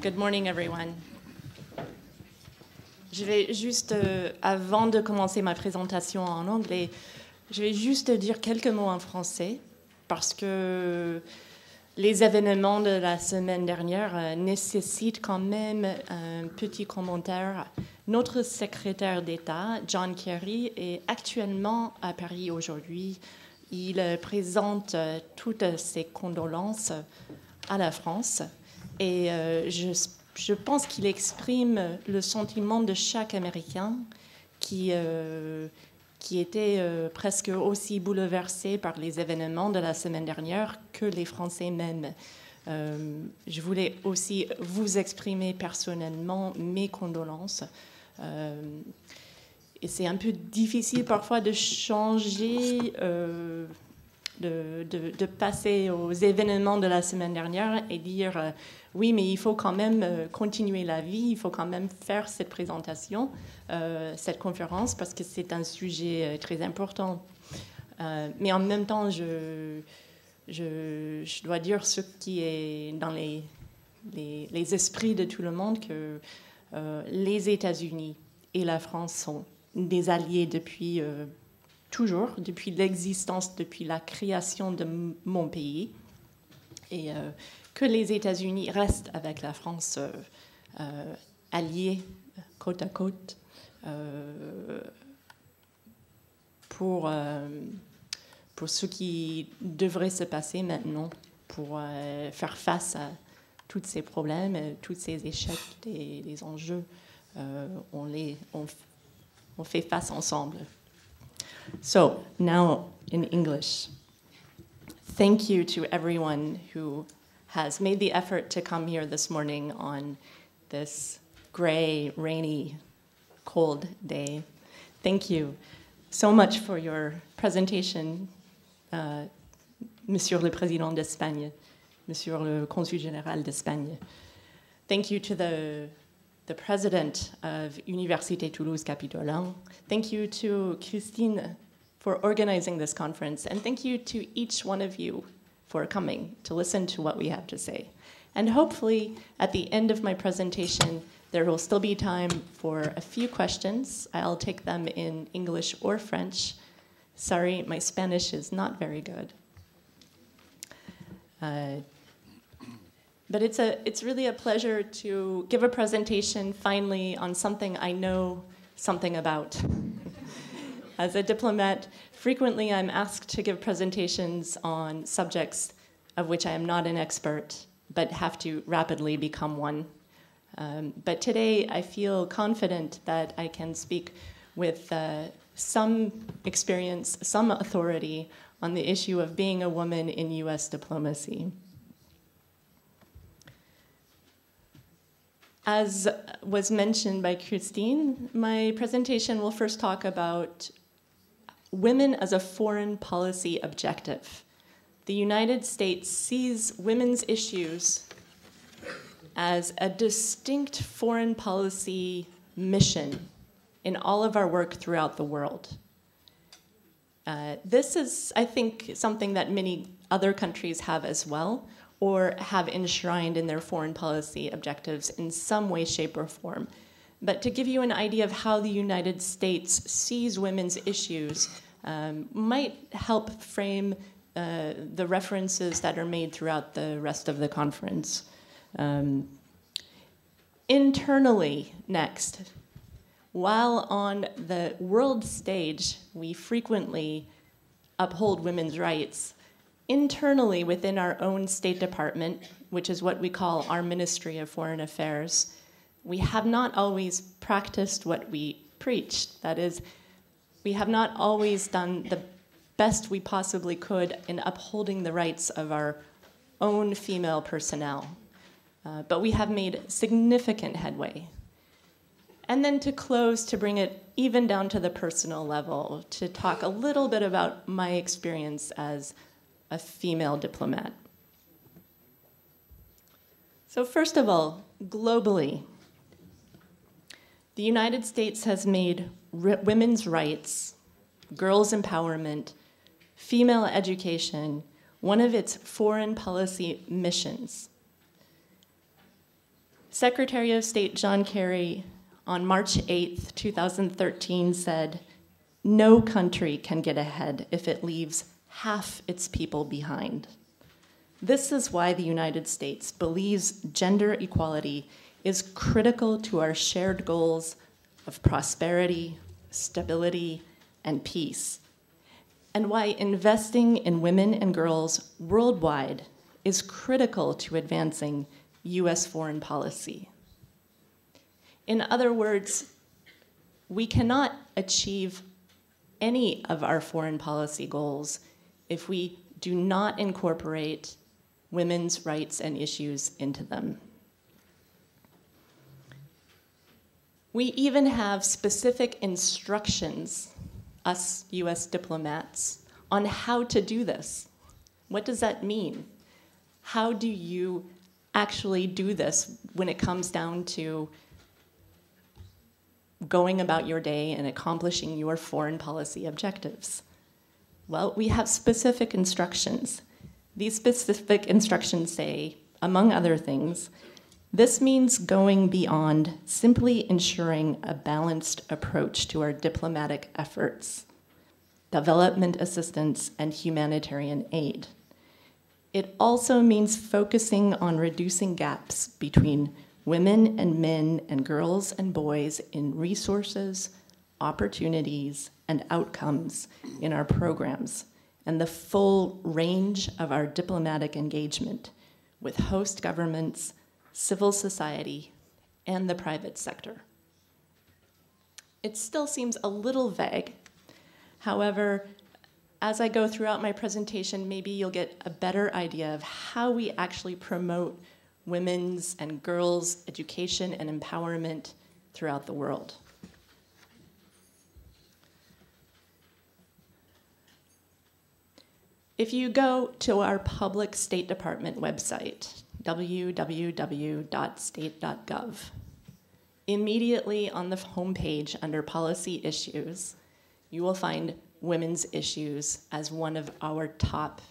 Good morning, everyone. Je vais juste, avant de commencer ma présentation en anglais, je vais juste dire quelques mots en français parce que les événements de la semaine dernière nécessitent quand même un petit commentaire. Notre secrétaire d'État, John Kerry, est actuellement à Paris aujourd'hui. Il présente toutes ses condoléances à la France et je pense qu'il exprime le sentiment de chaque Américain qui était presque aussi bouleversé par les événements de la semaine dernière que les Français même. Je voulais aussi vous exprimer personnellement mes condoléances. Et c'est un peu difficile parfois de changer, de passer aux événements de la semaine dernière et dire oui, mais il faut quand même continuer la vie, il faut quand même faire cette présentation, cette conférence, parce que c'est un sujet très important. Mais en même temps, je dois dire ce qui est dans les esprits de tout le monde, que les États-Unis et la France sont des alliés depuis toujours, depuis l'existence, depuis la création de mon pays, et que les États-Unis restent avec la France alliés côte à côte pour ce qui devrait se passer maintenant, pour faire face à tous ces problèmes, tous ces échecs et les enjeux. On fait face ensemble. So, now in English. Thank you to everyone who has made the effort to come here this morning on this gray, rainy, cold day. Thank you so much for your presentation, Monsieur le Président d'Espagne, Monsieur le Consul Général d'Espagne. Thank you to the president of Université Toulouse Capitolin. Thank you to Christine for organizing this conference, and thank you to each one of you for coming to listen to what we have to say. And hopefully, at the end of my presentation, there will still be time for a few questions. I'll take them in English or French. Sorry, my Spanish is not very good. But it's really a pleasure to give a presentation finally on something I know something about. As a diplomat, frequently I'm asked to give presentations on subjects of which I am not an expert, but have to rapidly become one. But today I feel confident that I can speak with some experience, some authority on the issue of being a woman in US diplomacy. As was mentioned by Christine, my presentation will first talk about women as a foreign policy objective. The United States sees women's issues as a distinct foreign policy mission in all of our work throughout the world. This is, I think, something that many other countries have as well, or have enshrined in their foreign policy objectives in some way, shape, or form. But to give you an idea of how the United States sees women's issues might help frame the references that are made throughout the rest of the conference. Internally, next, while on the world stage, we frequently uphold women's rights. Internally, within our own State Department, which is what we call our Ministry of Foreign Affairs, we have not always practiced what we preached. That is, we have not always done the best we possibly could in upholding the rights of our own female personnel. But we have made significant headway. And then to close, to bring it even down to the personal level, to talk a little bit about my experience as a female diplomat. So first of all, globally, the United States has made women's rights, girls' empowerment, female education one of its foreign policy missions. Secretary of State John Kerry on March 8th, 2013 said, "No country can get ahead if it leaves half its people behind." This is why the United States believes gender equality is critical to our shared goals of prosperity, stability, and peace, and why investing in women and girls worldwide is critical to advancing US foreign policy. In other words, we cannot achieve any of our foreign policy goals if we do not incorporate women's rights and issues into them. We even have specific instructions, us US diplomats, on how to do this. What does that mean? How do you actually do this when it comes down to going about your day and accomplishing your foreign policy objectives? Well, we have specific instructions. These specific instructions say, among other things, this means going beyond simply ensuring a balanced approach to our diplomatic efforts, development assistance, and humanitarian aid. It also means focusing on reducing gaps between women and men and girls and boys in resources, opportunities, and outcomes in our programs, and the full range of our diplomatic engagement with host governments, civil society, and the private sector. It still seems a little vague. However, as I go throughout my presentation, maybe you'll get a better idea of how we actually promote women's and girls' education and empowerment throughout the world. If you go to our public State Department website, www.state.gov, immediately on the homepage under Policy Issues, you will find women's issues as one of our top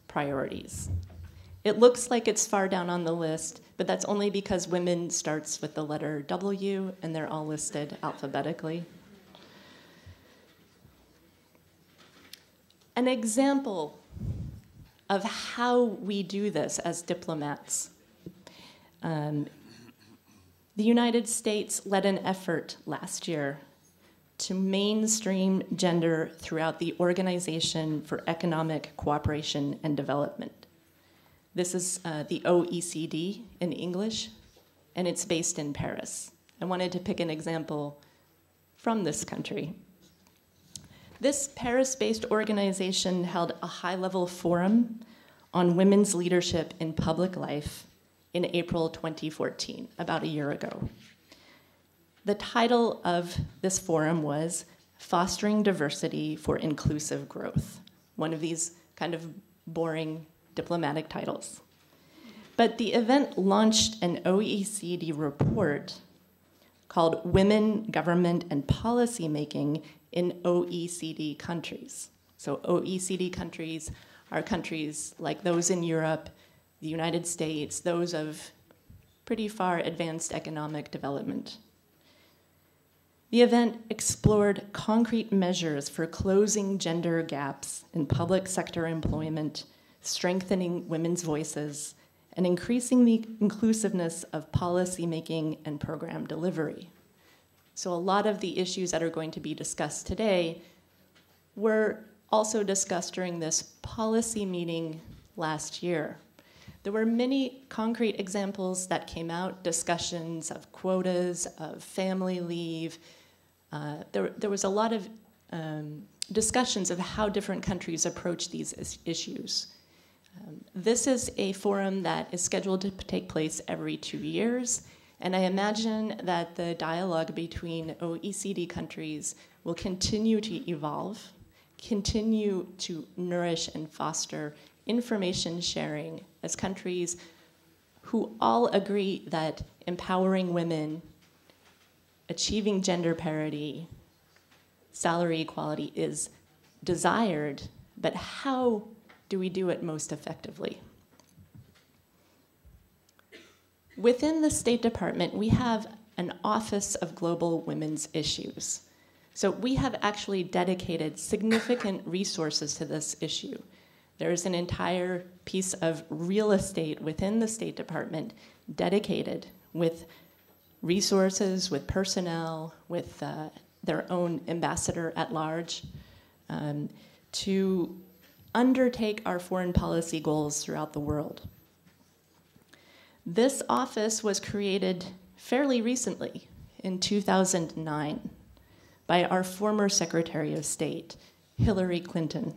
priorities. It looks like it's far down on the list, but that's only because women starts with the letter W and they're all listed alphabetically. An example of how we do this as diplomats. The United States led an effort last year to mainstream gender throughout the Organization for Economic Cooperation and Development. This is the OECD in English, and it's based in Paris. I wanted to pick an example from this country. This Paris-based organization held a high-level forum on women's leadership in public life in April 2014, about a year ago. The title of this forum was Fostering Diversity for Inclusive Growth, one of these kind of boring diplomatic titles. But the event launched an OECD report called Women, Government, and Policy Making in OECD countries. So OECD countries are countries like those in Europe, the United States, those of pretty far advanced economic development. The event explored concrete measures for closing gender gaps in public sector employment, strengthening women's voices, and increasing the inclusiveness of policymaking and program delivery. So a lot of the issues that are going to be discussed today were also discussed during this policy meeting last year. There were many concrete examples that came out, discussions of quotas, of family leave. There was a lot of discussions of how different countries approach these issues. This is a forum that is scheduled to take place every 2 years, and I imagine that the dialogue between OECD countries will continue to evolve, continue to nourish and foster information sharing as countries who all agree that empowering women, achieving gender parity, salary equality is desired, but how do we do it most effectively? Within the State Department, we have an Office of Global Women's Issues. So we have actually dedicated significant resources to this issue. There's an entire piece of real estate within the State Department dedicated with resources, with personnel, with their own ambassador at large, to undertake our foreign policy goals throughout the world. This office was created fairly recently, in 2009, by our former Secretary of State, Hillary Clinton.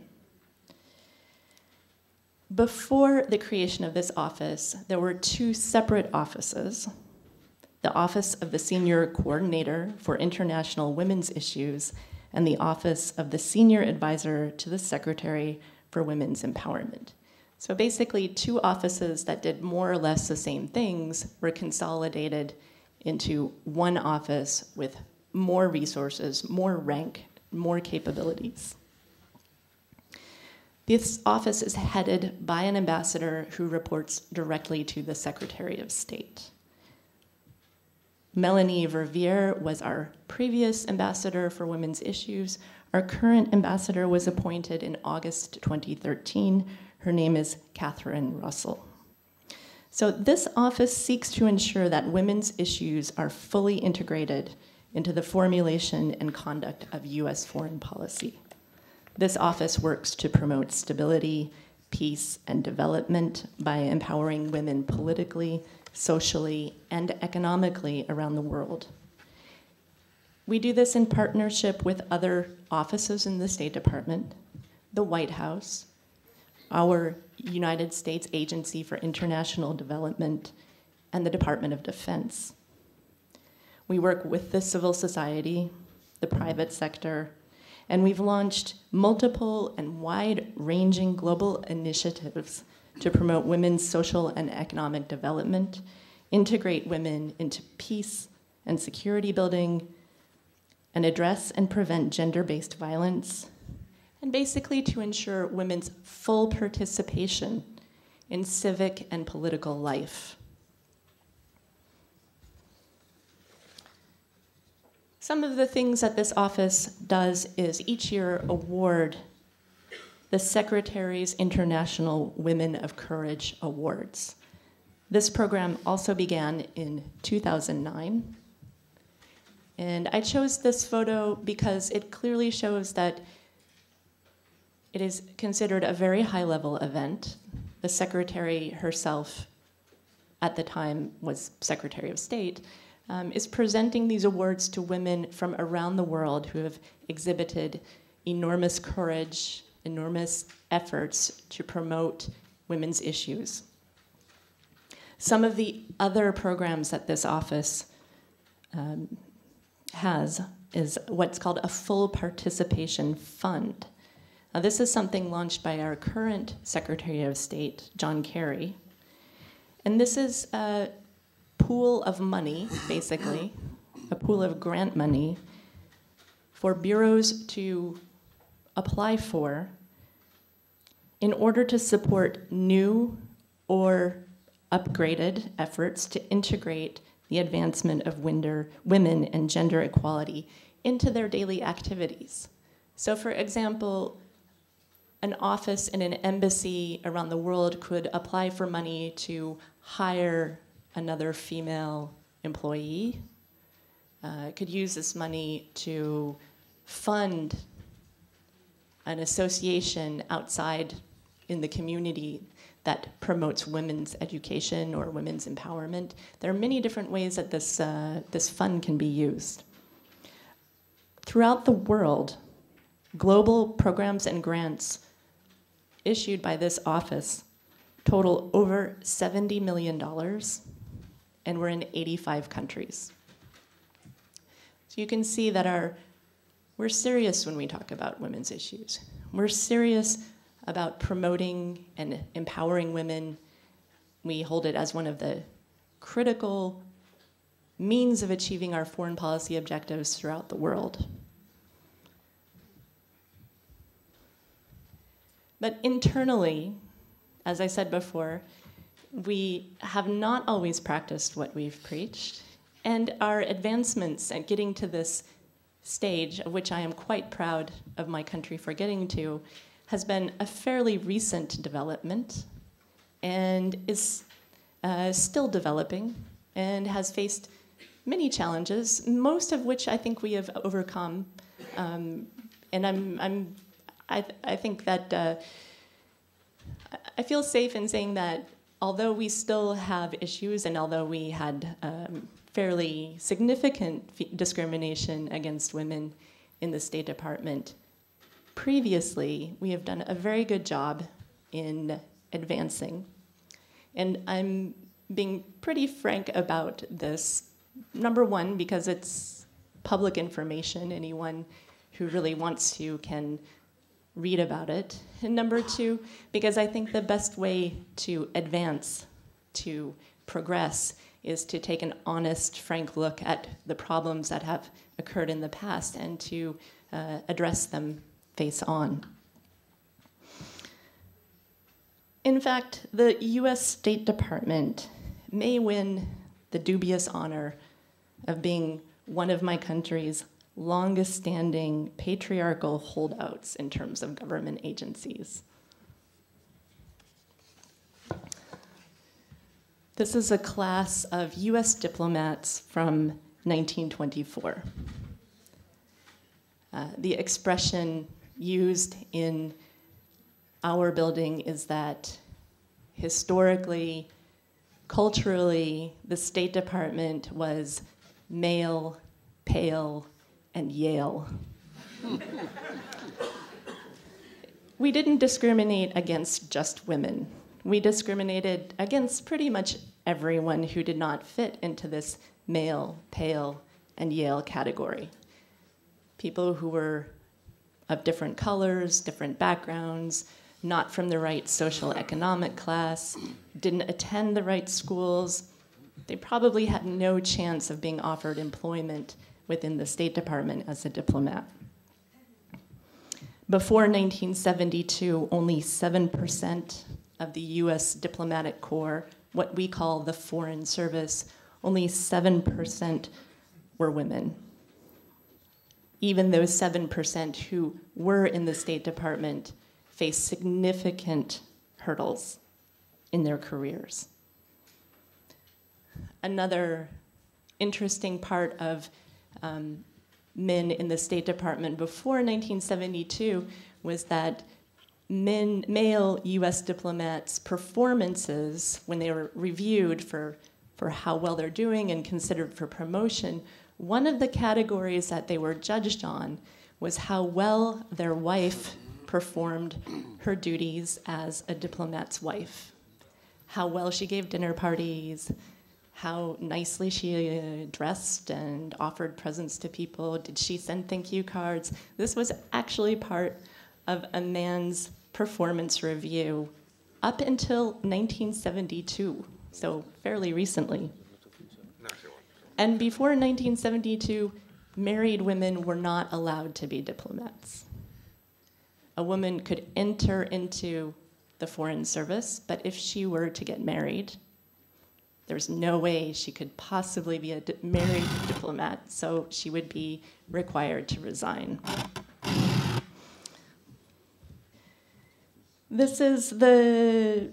Before the creation of this office, there were two separate offices: the Office of the Senior Coordinator for International Women's Issues and the Office of the Senior Advisor to the Secretary for Women's Empowerment. So basically, two offices that did more or less the same things were consolidated into one office with more resources, more rank, more capabilities. This office is headed by an ambassador who reports directly to the Secretary of State. Melanie Verveer was our previous ambassador for women's issues. Our current ambassador was appointed in August 2013. Her name is Catherine Russell. So this office seeks to ensure that women's issues are fully integrated into the formulation and conduct of US foreign policy. This office works to promote stability, peace, and development by empowering women politically, socially, and economically around the world. We do this in partnership with other offices in the State Department, the White House, our United States Agency for International Development, and the Department of Defense. We work with the civil society, the private sector, and we've launched multiple and wide-ranging global initiatives to promote women's social and economic development, integrate women into peace and security building, and address and prevent gender-based violence, and basically to ensure women's full participation in civic and political life. Some of the things that this office does is each year award the Secretary's International Women of Courage Awards. This program also began in 2009. And I chose this photo because it clearly shows that it is considered a very high-level event. The Secretary herself, at the time was Secretary of State, is presenting these awards to women from around the world who have exhibited enormous courage, enormous efforts to promote women's issues. Some of the other programs that this office has is what's called a full participation fund. Now, this is something launched by our current Secretary of State, John Kerry. And this is a pool of money, basically, a pool of grant money for bureaus to apply for in order to support new or upgraded efforts to integrate the advancement of women and gender equality into their daily activities. So for example, an office in an embassy around the world could apply for money to hire another female employee, could use this money to fund an association outside in the community that promotes women's education or women's empowerment. There are many different ways that this fund can be used. Throughout the world, global programs and grants issued by this office total over $70 million, and we're in 85 countries. So you can see that we're serious when we talk about women's issues. We're serious about promoting and empowering women. We hold it as one of the critical means of achieving our foreign policy objectives throughout the world. But internally, as I said before, we have not always practiced what we've preached, and our advancements at getting to this stage, of which I am quite proud of my country for getting to, has been a fairly recent development and is still developing and has faced many challenges, most of which I think we have overcome. And I think that I feel safe in saying that although we still have issues and although we had fairly significant discrimination against women in the State Department, previously we have done a very good job in advancing. And I'm being pretty frank about this. Number one, because it's public information. Anyone who really wants to can read about it. And number two, because I think the best way to advance, to progress, is to take an honest, frank look at the problems that have occurred in the past and to address them face on. In fact, the US State Department may win the dubious honor of being one of my country's longest-standing patriarchal holdouts in terms of government agencies. This is a class of US diplomats from 1924. The expression used in our building is that historically, culturally, the State Department was male, pale, and Yale. We didn't discriminate against just women. We discriminated against pretty much everyone who did not fit into this male, pale, and Yale category. People who were of different colors, different backgrounds, not from the right social economic class, didn't attend the right schools. They probably had no chance of being offered employment within the State Department as a diplomat. Before 1972, only 7% of the US diplomatic corps, what we call the Foreign Service, only 7% were women. Even those 7% who were in the State Department faced significant hurdles in their careers. Another interesting part of men in the State Department before 1972 was that male US diplomats' performances, when they were reviewed for how well they're doing and considered for promotion, one of the categories that they were judged on was how well their wife performed her duties as a diplomat's wife. How well she gave dinner parties, how nicely she dressed and offered presents to people. Did she send thank you cards? This was actually part of a man's performance review up until 1972, so fairly recently. And before 1972, married women were not allowed to be diplomats. A woman could enter into the Foreign Service, but if she were to get married, there's no way she could possibly be a married diplomat, so she would be required to resign. This is the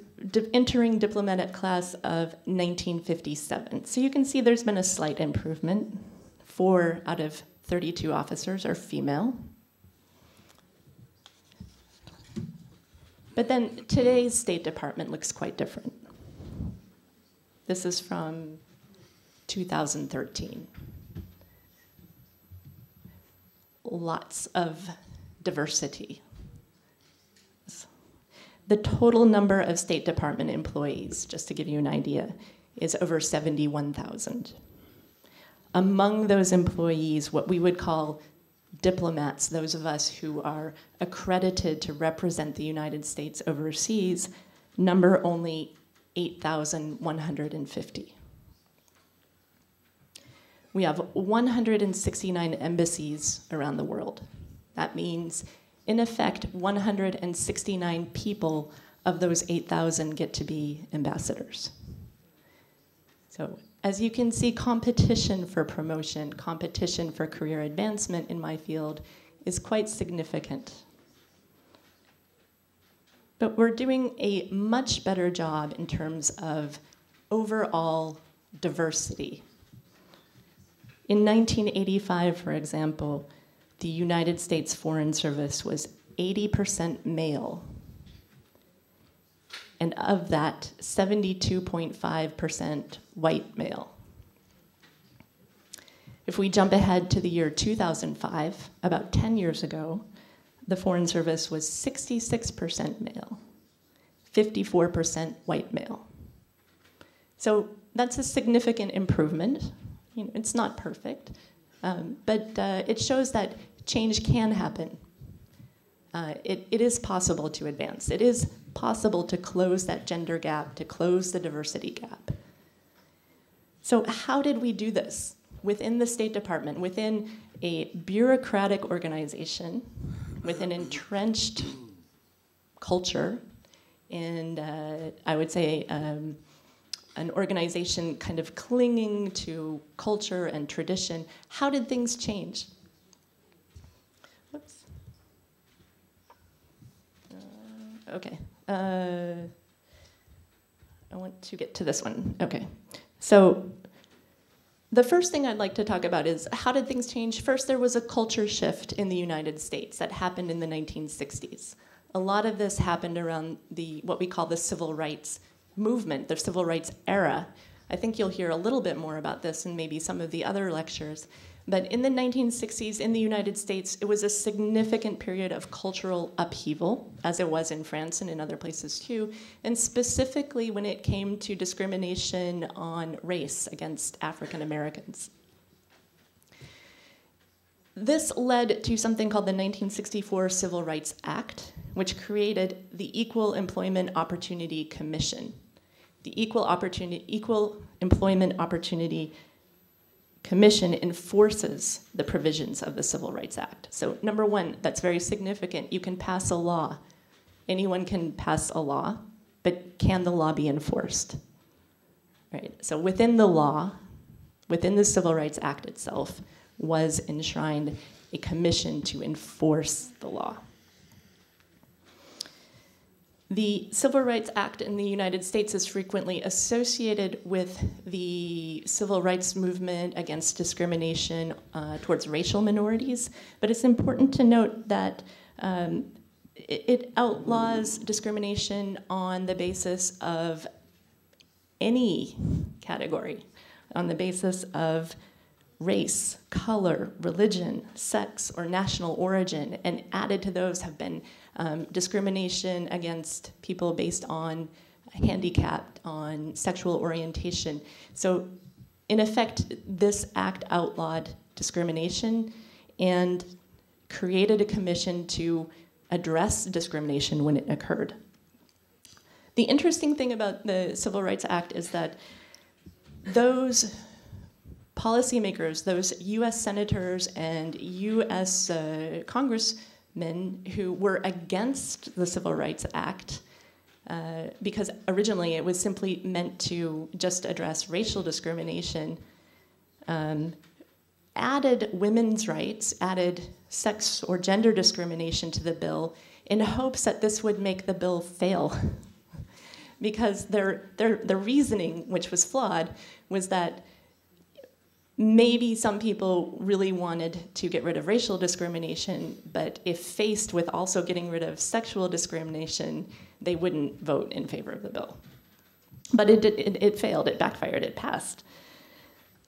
entering diplomatic class of 1957. So you can see there's been a slight improvement. 4 out of 32 officers are female. But then today's State Department looks quite different. This is from 2013. Lots of diversity. The total number of State Department employees, just to give you an idea, is over 71,000. Among those employees, what we would call diplomats, those of us who are accredited to represent the United States overseas, number only 8,150. We have 169 embassies around the world. That means, in effect, 169 people of those 8,000 get to be ambassadors. So as you can see, competition for promotion, competition for career advancement in my field is quite significant. But we're doing a much better job in terms of overall diversity. In 1985, for example, the United States Foreign Service was 80% male. And of that, 72.5% white male. If we jump ahead to the year 2005, about 10 years ago, the Foreign Service was 66% male, 54% white male. So that's a significant improvement. You know, it's not perfect, but it shows that change can happen. It is possible to advance. It is possible to close that gender gap, to close the diversity gap. So how did we do this? Within the State Department, within a bureaucratic organization, with an entrenched culture, and I would say an organization kind of clinging to culture and tradition, how did things change? Whoops. Okay. I want to get to this one. Okay. So the first thing I'd like to talk about is how did things change? First, there was a culture shift in the United States that happened in the 1960s. A lot of this happened around what we call the civil rights movement, the civil rights era. I think you'll hear a little bit more about this in maybe some of the other lectures. But in the 1960s in the United States, it was a significant period of cultural upheaval, as it was in France and in other places too, and specifically when it came to discrimination on race against African Americans. This led to something called the 1964 Civil Rights Act, which created the Equal Employment Opportunity Commission. The Equal Employment Opportunity Commission enforces the provisions of the Civil Rights Act. So number one, that's very significant. You can pass a law. Anyone can pass a law, but can the law be enforced? Right. So within the law, within the Civil Rights Act itself, was enshrined a commission to enforce the law. The Civil Rights Act in the United States is frequently associated with the civil rights movement against discrimination towards racial minorities, but it's important to note that it outlaws discrimination on the basis of any category, on the basis of race, color, religion, sex, or national origin, and added to those have been discrimination against people based on handicap, on sexual orientation. So in effect, this act outlawed discrimination and created a commission to address discrimination when it occurred. The interesting thing about the Civil Rights Act is that those policymakers, those US senators and US congressmen who were against the Civil Rights Act, because originally it was simply meant to just address racial discrimination, added women's rights, added sex or gender discrimination to the bill in hopes that this would make the bill fail. Because their reasoning, which was flawed, was that maybe some people really wanted to get rid of racial discrimination, but if faced with also getting rid of sexual discrimination, they wouldn't vote in favor of the bill. But it failed, it backfired, it passed.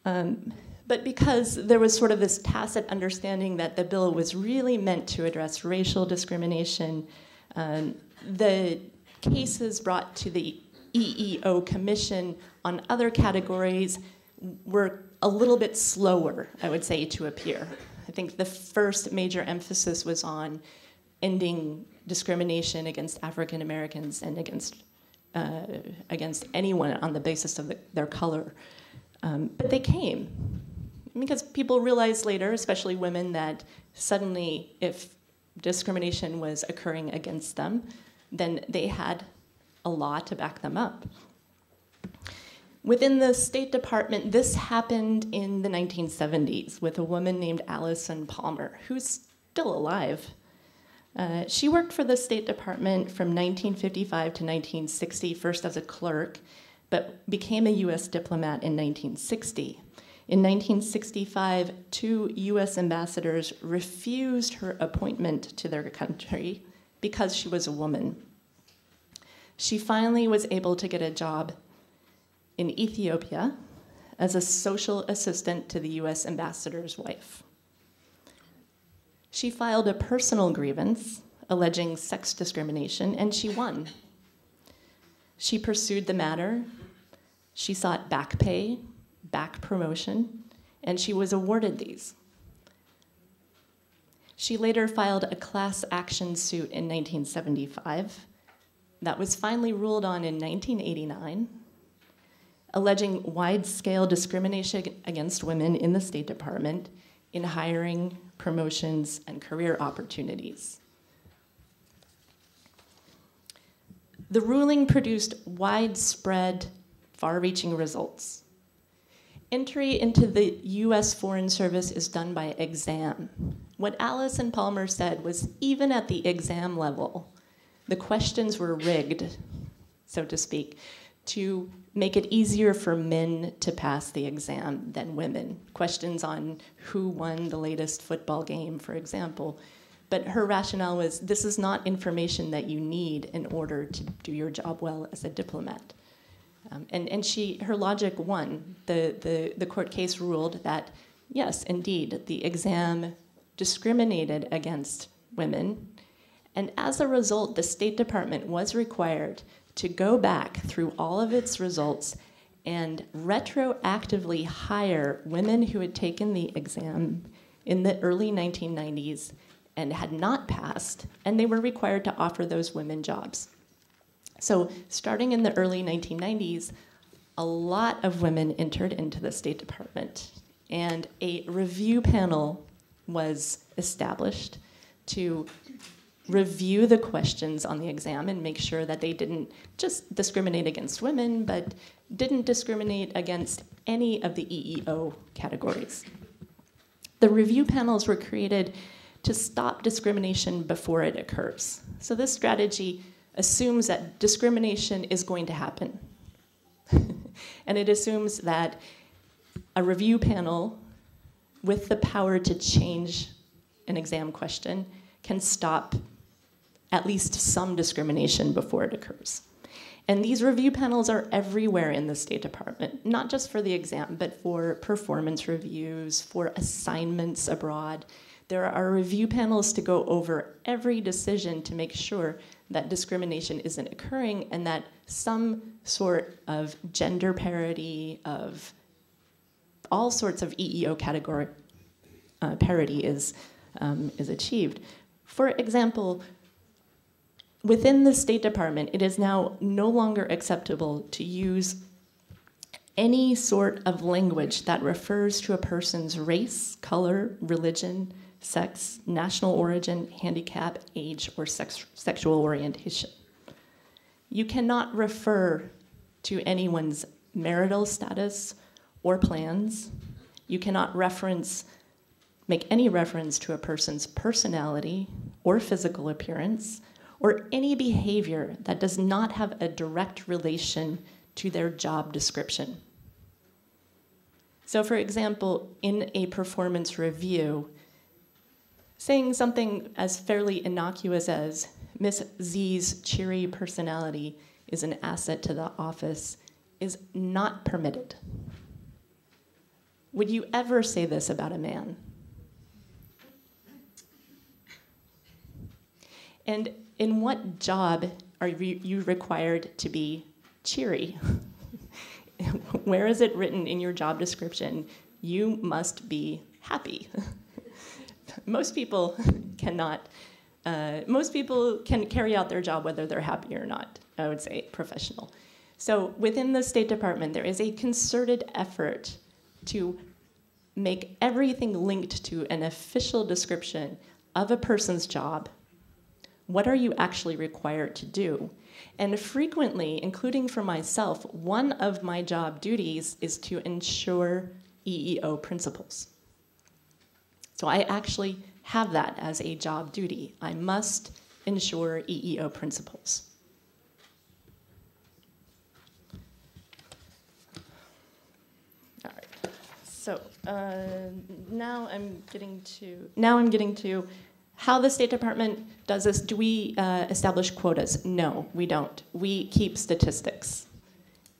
But because there was sort of this tacit understanding that the bill was really meant to address racial discrimination, the cases brought to the EEO Commission on other categories were a little bit slower, I would say, to appear. I think the first major emphasis was on ending discrimination against African Americans and against anyone on the basis of their color. But they came because people realized later, especially women, that suddenly if discrimination was occurring against them, then they had a law to back them up. Within the State Department, this happened in the 1970s with a woman named Allison Palmer, who's still alive. She worked for the State Department from 1955 to 1960, first as a clerk, but became a US diplomat in 1960. In 1965, 2 US ambassadors refused her appointment to their country because she was a woman. She finally was able to get a job in Ethiopia as a social assistant to the US ambassador's wife. She filed a personal grievance alleging sex discrimination, and she won. She pursued the matter. She sought back pay, back promotion, and she was awarded these. She later filed a class action suit in 1975 that was finally ruled on in 1989, alleging wide-scale discrimination against women in the State Department in hiring, promotions, and career opportunities. The ruling produced widespread, far-reaching results. Entry into the US Foreign Service is done by exam. What Allison Palmer said was even at the exam level, the questions were rigged, so to speak, to make it easier for men to pass the exam than women. Questions on who won the latest football game, for example. But her rationale was, this is not information that you need in order to do your job well as a diplomat. And her logic won. The court case ruled that, yes, indeed, the exam discriminated against women. And as a result, the State Department was required to go back through all of its results and retroactively hire women who had taken the exam in the early 1990s and had not passed, and they were required to offer those women jobs. So starting in the early 1990s, a lot of women entered into the State Department, and a review panel was established to review the questions on the exam and make sure that they didn't just discriminate against women, but didn't discriminate against any of the EEO categories. The review panels were created to stop discrimination before it occurs. So this strategy assumes that discrimination is going to happen. And it assumes that a review panel with the power to change an exam question can stop at least some discrimination before it occurs. And these review panels are everywhere in the State Department, not just for the exam, but for performance reviews, for assignments abroad. There are review panels to go over every decision to make sure that discrimination isn't occurring and that some sort of gender parity, of all sorts of EEO category parity is achieved. For example, within the State Department, it is now no longer acceptable to use any sort of language that refers to a person's race, color, religion, sex, national origin, handicap, age, or sexual orientation. You cannot refer to anyone's marital status or plans. You cannot make any reference to a person's personality or physical appearance, or any behavior that does not have a direct relation to their job description. So for example, in a performance review, saying something as fairly innocuous as, Miss Z's cheery personality is an asset to the office is not permitted. Would you ever say this about a man? And in what job are you required to be cheery? Where is it written in your job description, you must be happy? Most people can carry out their job whether they're happy or not, I would say, professional. So within the State Department, there is a concerted effort to make everything linked to an official description of a person's job What are you actually required to do? And frequently, including for myself, one of my job duties is to ensure EEO principles. So I actually have that as a job duty. I must ensure EEO principles. All right. So now I'm getting to how the State Department does this. Do we establish quotas? No, we don't. We keep statistics.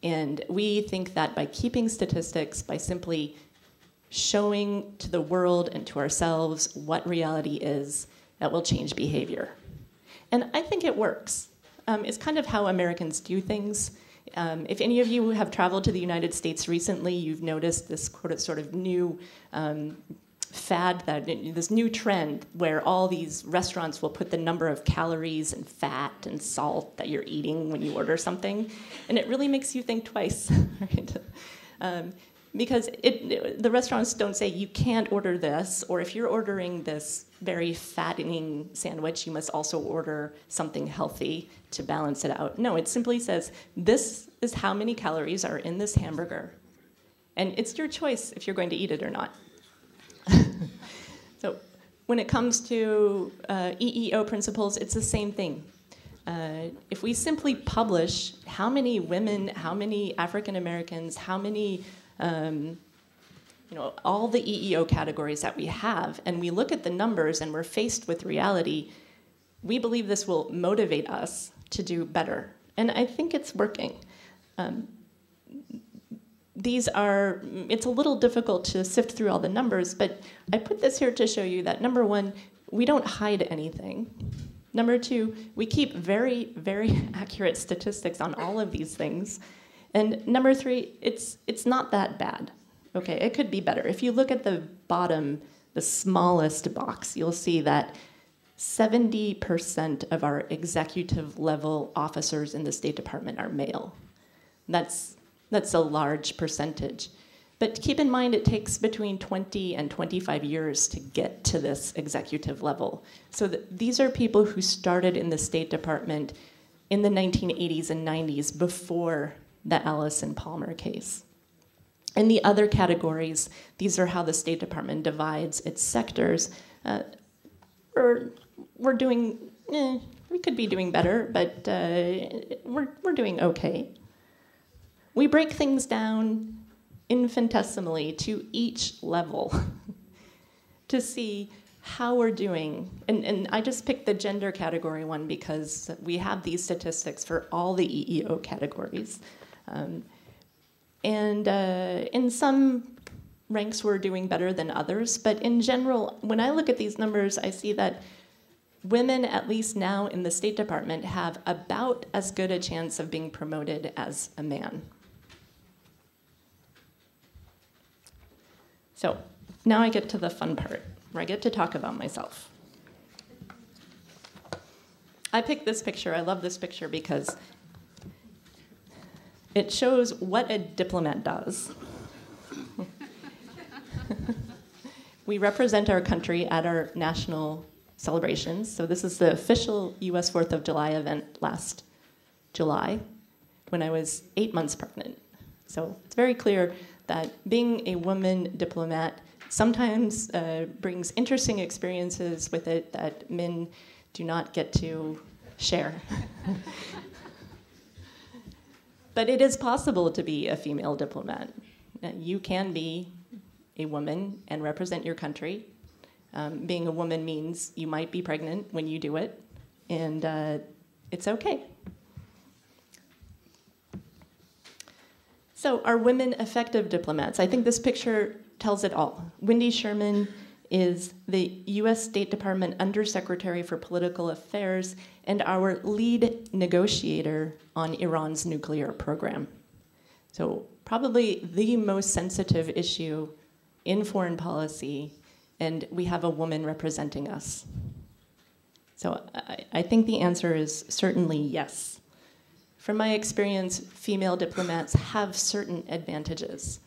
And we think that by keeping statistics, by simply showing to the world and to ourselves what reality is, that will change behavior. And I think it works. It's kind of how Americans do things. If any of you have traveled to the United States recently, you've noticed this sort of new fad, this new trend where all these restaurants will put the number of calories and fat and salt that you're eating when you order something, and it really makes you think twice, right? Because the restaurants don't say you can't order this, or if you're ordering this very fattening sandwich, you must also order something healthy to balance it out. No, it simply says this is how many calories are in this hamburger, and it's your choice if you're going to eat it or not. So when it comes to EEO principles, it's the same thing. If we simply publish how many women, how many African Americans, how many, all the EEO categories that we have, and we look at the numbers and we're faced with reality, we believe this will motivate us to do better. And I think it's working. It's a little difficult to sift through all the numbers, but I put this here to show you that, number one, we don't hide anything. Number two, we keep very, very accurate statistics on all of these things. And number three, it's not that bad. Okay, it could be better. If you look at the bottom, the smallest box, you'll see that 70% of our executive level officers in the State Department are male. That's a large percentage. But keep in mind, it takes between 20 and 25 years to get to this executive level. So these are people who started in the State Department in the 1980s and 90s before the Allison Palmer case. In the other categories, these are how the State Department divides its sectors. We're doing, we could be doing better, but we're doing okay. We break things down infinitesimally to each level to see how we're doing. And I just picked the gender category one because we have these statistics for all the EEO categories. In some ranks we're doing better than others, but in general, when I look at these numbers, I see that women, at least now in the State Department, have about as good a chance of being promoted as a man. So now I get to the fun part, where I get to talk about myself. I picked this picture. I love this picture because it shows what a diplomat does. We represent our country at our national celebrations. So this is the official US 4th of July event last July when I was 8 months pregnant. So it's very clear that being a woman diplomat sometimes brings interesting experiences with it that men do not get to share. But it is possible to be a female diplomat. You can be a woman and represent your country. Being a woman means you might be pregnant when you do it, and it's okay. So are women effective diplomats? I think this picture tells it all. Wendy Sherman is the US State Department Undersecretary for Political Affairs and our lead negotiator on Iran's nuclear program. So probably the most sensitive issue in foreign policy, and we have a woman representing us. So I think the answer is certainly yes. From my experience, female diplomats have certain advantages.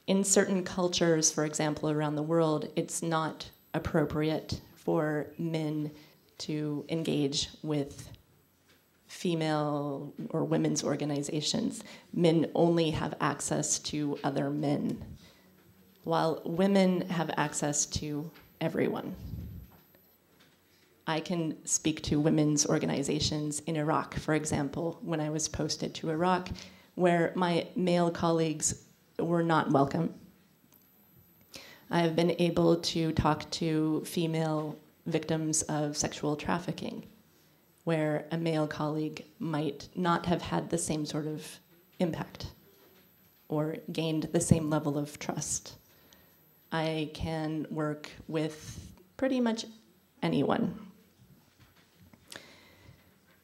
In certain cultures, for example, around the world, it's not appropriate for men to engage with female or women's organizations. Men only have access to other men, while women have access to everyone. I can speak to women's organizations in Iraq, for example, when I was posted to Iraq, where my male colleagues were not welcome. I have been able to talk to female victims of sexual trafficking, where a male colleague might not have had the same sort of impact or gained the same level of trust. I can work with pretty much anyone.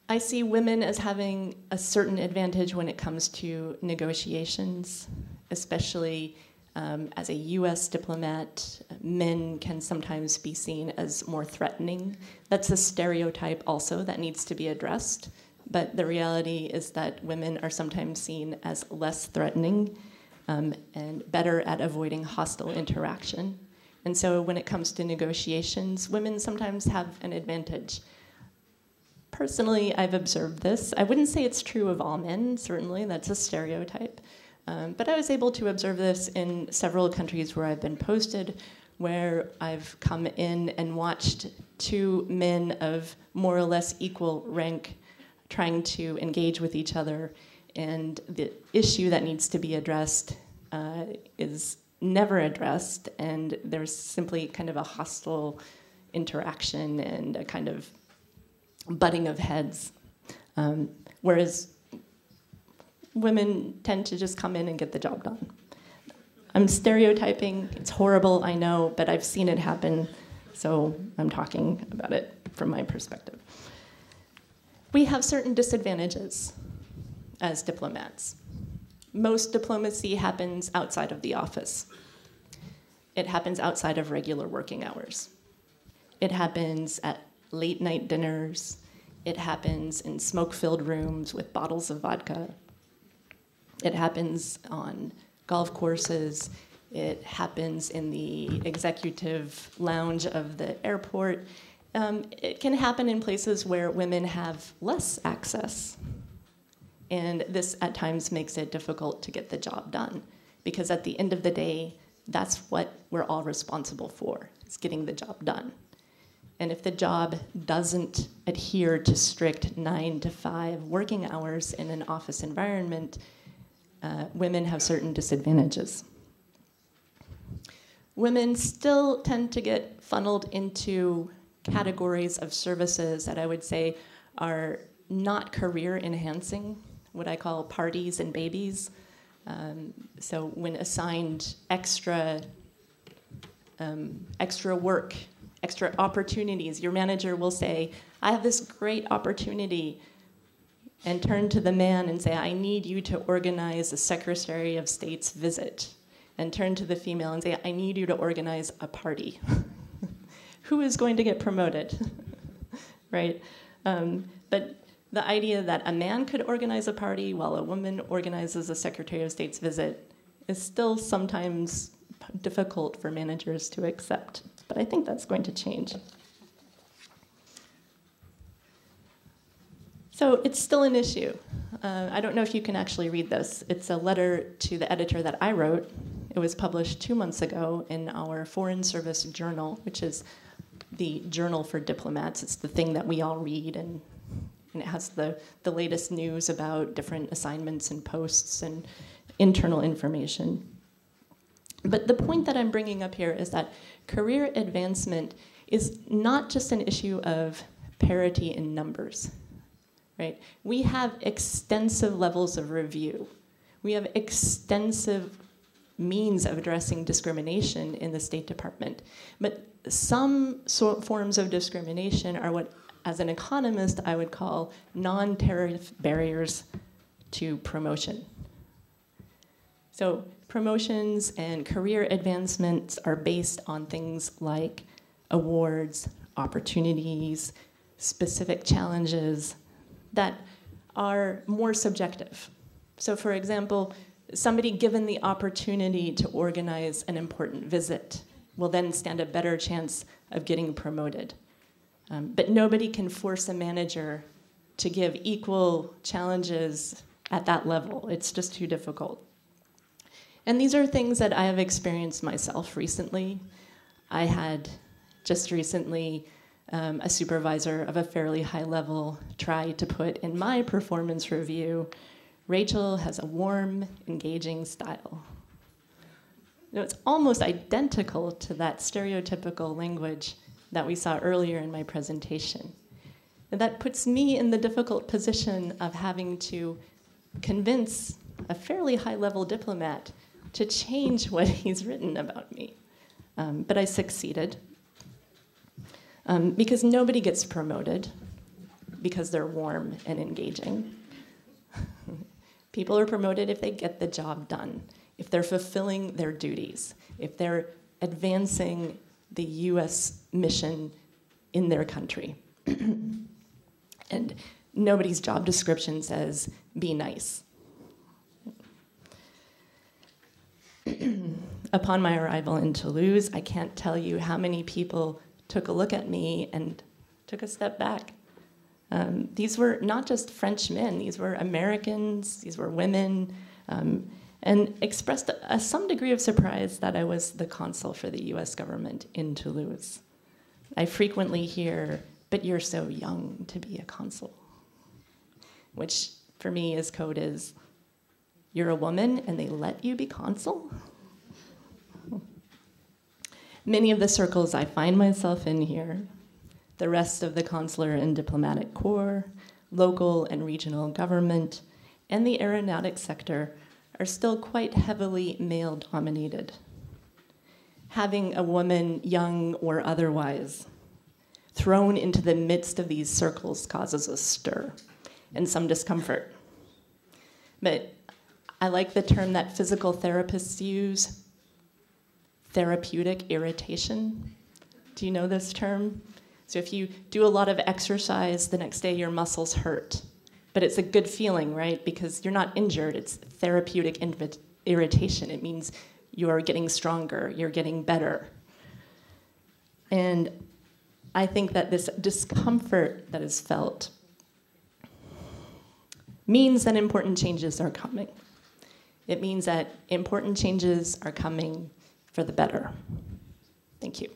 I see women as having a certain advantage when it comes to negotiations, especially as a US diplomat. Men can sometimes be seen as more threatening. That's a stereotype also that needs to be addressed, but the reality is that women are sometimes seen as less threatening and better at avoiding hostile interaction. And so when it comes to negotiations, women sometimes have an advantage. Personally, I've observed this. I wouldn't say it's true of all men, certainly, that's a stereotype. But I was able to observe this in several countries where I've been posted, where I've come in and watched two men of more or less equal rank trying to engage with each other, and the issue that needs to be addressed is never addressed, and there's simply kind of a hostile interaction and a kind of butting of heads, whereas women tend to just come in and get the job done. I'm stereotyping, it's horrible, I know, but I've seen it happen, so I'm talking about it from my perspective. We have certain disadvantages as diplomats. Most diplomacy happens outside of the office. It happens outside of regular working hours. It happens at late night dinners. It happens in smoke-filled rooms with bottles of vodka. It happens on golf courses. It happens in the executive lounge of the airport. It can happen in places where women have less access. And this at times makes it difficult to get the job done, because at the end of the day, that's what we're all responsible for, is getting the job done. And if the job doesn't adhere to strict 9 to 5 working hours in an office environment, women have certain disadvantages. Women still tend to get funneled into categories of services that I would say are not career enhancing, what I call parties and babies. So when assigned extra work, extra opportunities, your manager will say, I have this great opportunity, and turn to the man and say, I need you to organize a Secretary of State's visit. And turn to the female and say, I need you to organize a party. Who is going to get promoted, right? But the idea that a man could organize a party while a woman organizes a Secretary of State's visit is still sometimes difficult for managers to accept. But I think that's going to change. So it's still an issue. I don't know if you can actually read this. It's a letter to the editor that I wrote. It was published 2 months ago in our Foreign Service Journal, which is the journal for diplomats. It's the thing that we all read, and it has the latest news about different assignments and posts and internal information. But the point that I'm bringing up here is that career advancement is not just an issue of parity in numbers, right? We have extensive levels of review. We have extensive means of addressing discrimination in the State Department. But some forms of discrimination are what, as an economist, I would call non-tariff barriers to promotion. So promotions and career advancements are based on things like awards, opportunities, specific challenges that are more subjective. So for example, somebody given the opportunity to organize an important visit will then stand a better chance of getting promoted. But nobody can force a manager to give equal challenges at that level. It's just too difficult. And these are things that I have experienced myself recently. I had just recently a supervisor of a fairly high level try to put in my performance review, Rachel has a warm, engaging style. You know, it's almost identical to that stereotypical language that we saw earlier in my presentation. And that puts me in the difficult position of having to convince a fairly high-level diplomat to change what he's written about me. But I succeeded. Because nobody gets promoted because they're warm and engaging. People are promoted if they get the job done, if they're fulfilling their duties, if they're advancing the US mission in their country. And nobody's job description says, be nice. Upon my arrival in Toulouse, I can't tell you how many people took a look at me and took a step back. These were not just French men, these were Americans, these were women, and expressed some degree of surprise that I was the consul for the US government in Toulouse. I frequently hear, but you're so young to be a consul, which for me is code is, you're a woman and they let you be consul? Many of the circles I find myself in here, the rest of the consular and diplomatic corps, local and regional government, and the aeronautics sector are still quite heavily male-dominated. Having a woman, young or otherwise, thrown into the midst of these circles causes a stir and some discomfort. But I like the term that physical therapists use, therapeutic irritation. Do you know this term? So if you do a lot of exercise, the next day your muscles hurt. But it's a good feeling, right? Because you're not injured, it's therapeutic irritation. It means you're getting stronger, you're getting better. And I think that this discomfort that is felt means that important changes are coming. It means that important changes are coming for the better. Thank you.